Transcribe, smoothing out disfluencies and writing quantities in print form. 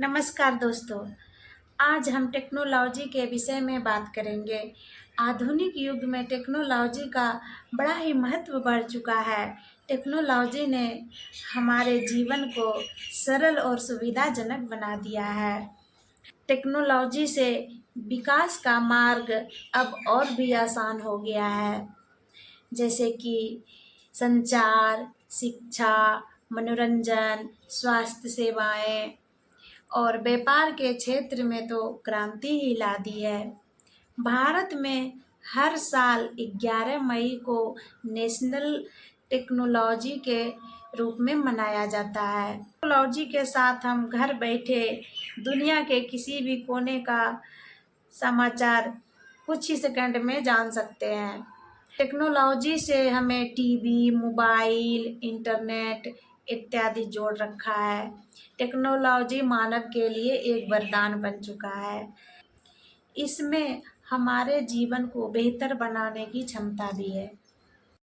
नमस्कार दोस्तों। आज हम टेक्नोलॉजी के विषय में बात करेंगे। आधुनिक युग में टेक्नोलॉजी का बड़ा ही महत्व बढ़ चुका है। टेक्नोलॉजी ने हमारे जीवन को सरल और सुविधाजनक बना दिया है। टेक्नोलॉजी से विकास का मार्ग अब और भी आसान हो गया है, जैसे कि संचार, शिक्षा, मनोरंजन, स्वास्थ्य सेवाएं और व्यापार के क्षेत्र में तो क्रांति ही ला दी है। भारत में हर साल 11 मई को नेशनल टेक्नोलॉजी के रूप में मनाया जाता है। टेक्नोलॉजी के साथ हम घर बैठे दुनिया के किसी भी कोने का समाचार कुछ ही सेकंड में जान सकते हैं। टेक्नोलॉजी से हमें टीवी, मोबाइल, इंटरनेट इत्यादि जोड़ रखा है। टेक्नोलॉजी मानव के लिए एक वरदान बन चुका है। इसमें हमारे जीवन को बेहतर बनाने की क्षमता भी है।